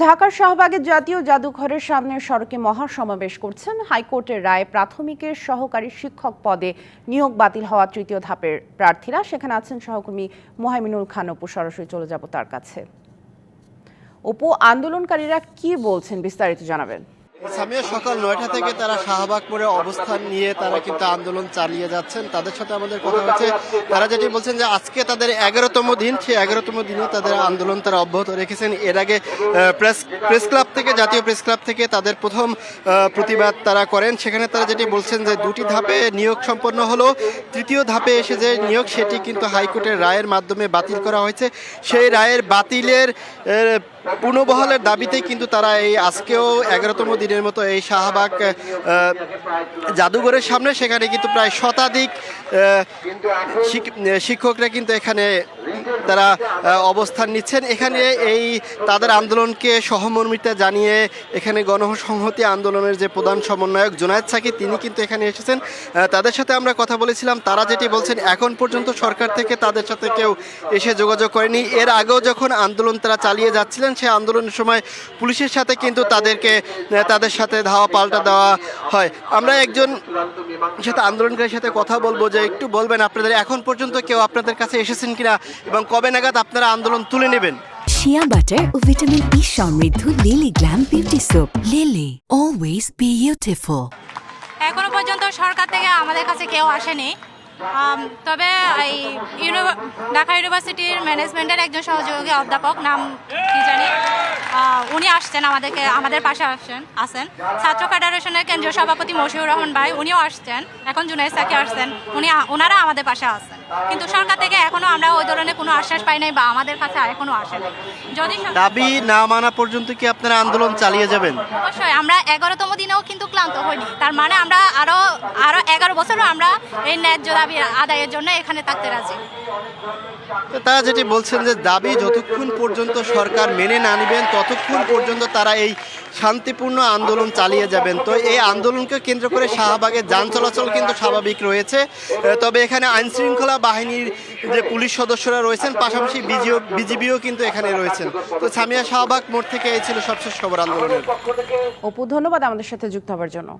ঢাকার শাহবাগের জাতীয় জাদুঘরের সামনে সড়কে মহাসমাবেশ করছেন হাইকোর্টের রায়ে প্রাথমিকের সহকারী শিক্ষক পদে নিয়োগ বাতিল হওয়া তৃতীয় ধাপের প্রার্থীরা। সেখানে আছেন সহকর্মী মোহাইমিনুল খান। অপু, সরাসরি চলে যাব তার কাছে। অপু, আন্দোলনকারীরা কি বলছেন বিস্তারিত জানাবেন। সামিয়া, সকাল 9টা থেকে তারা শাহবাগ মোড়ে অবস্থান নিয়ে তারা কিন্তু আন্দোলন চালিয়ে যাচ্ছেন। তাদের সাথে আমাদের কথা হচ্ছে, তারা যেটি বলছেন যে আজকে তাদের 11তম দিন, সেই 11তম দিনে তাদের আন্দোলন তারা অব্যাহত রেখেছেন। এর আগে প্রেস ক্লাব থেকে, জাতীয় প্রেস ক্লাব থেকে তাদের প্রথম প্রতিবাদ তারা করেন। সেখানে তারা যেটি বলছেন যে 2টি ধাপে নিয়োগ সম্পন্ন হলো, তৃতীয় ধাপে এসে যে নিয়োগ সেটি কিন্তু হাইকোর্টের রায়ের মাধ্যমে বাতিল করা হয়েছে। সেই রায়ের বাতিলের পুনর্বহালের দাবিতে কিন্তু তারা এই আজকেও 11তম দিনের মতো এই শাহবাগ জাদুঘরের সামনে, সেখানে কিন্তু প্রায় শতাধিক শিক্ষকরা কিন্তু এখানে তারা অবস্থান নিচ্ছেন। এখানে এই তাদের আন্দোলনকে সহমর্মিতা জানিয়ে এখানে গণসংহতি আন্দোলনের যে প্রধান সমন্বয়ক জুনায়েদ সাকি, তিনি কিন্তু এখানে এসেছেন। তাদের সাথে আমরা কথা বলেছিলাম। তারা যেটি বলছেন, এখন পর্যন্ত সরকার থেকে তাদের সাথে কেউ এসে যোগাযোগ করেনি। এর আগেও যখন আন্দোলন তারা চালিয়ে যাচ্ছিলেন, সেই আন্দোলনের সময় পুলিশের সাথে কিন্তু তাদের সাথে ধাওয়া পাল্টা দেওয়া হয়। আমরা একজন সাথে আন্দোলনকারীর সাথে কথা বলবো, যে একটু বলবেন আপনাদের এখন পর্যন্ত কেউ আপনাদের কাছে এসেছেন কিনা এবং কবে নাগাদ আপনারা আন্দোলন তুলে নেবেন। শিয়া বাটার ও ভিটামিন ই সমৃদ্ধ lily glam beauty soap. Lily, always beautiful. এখনো পর্যন্ত সরকার থেকে আমাদের কাছে কেউ আসেনি। তবে এই ঢাকা ইউনিভার্সিটির ম্যানেজমেন্টের একজন সহযোগী অধ্যাপক, নাম কি জানি, উনি আসছেন আমাদের পাশে আসেন। ছাত্র ফেডারেশনের কেন্দ্রীয় সভাপতি মশিউর রহমান ভাই, উনিও আসছেন। এখন জুনায়েদ সাকি আসছেন, ওনারা আমাদের পাশে আসছেন। কিন্তু সরকার থেকে এখনো আমরা ওই ধরনের কোনো আশ্বাস পাই নাই বা আমাদের কাছে এখনো আসেনি। যদি দাবি না মানা পর্যন্ত কি আপনারা আন্দোলন চালিয়ে যাবেন? অবশ্যই। আমরা 11তম দিনেও কিন্তু ক্লান্ত হইনি। তার মানে আমরা আরো 11 বছরও আমরা এই ন্যায্য দাবি আদায়ের জন্য এখানে থাকতে রাজি। তারা যেটি বলছেন যে দাবি যতক্ষণ পর্যন্ত সরকার মেনে না নেবেন, ততক্ষণ পর্যন্ত তারা এই শান্তিপূর্ণ আন্দোলন চালিয়ে যাবেন। তো এই আন্দোলনকে কেন্দ্র করে শাহবাগের যান চলাচল কিন্তু স্বাভাবিক রয়েছে। তবে এখানে আইনশৃঙ্খলা বাহিনীর যে পুলিশ সদস্যরা রয়েছেন, পাশাপাশি বিজিবিও কিন্তু এখানে রয়েছেন। তো সামিয়া, শাহবাগ মোড় থেকে এই ছিল সবশেষ খবর আন্দোলনের। অপু, ধন্যবাদ আমাদের সাথে যুক্ত হওয়ার জন্য।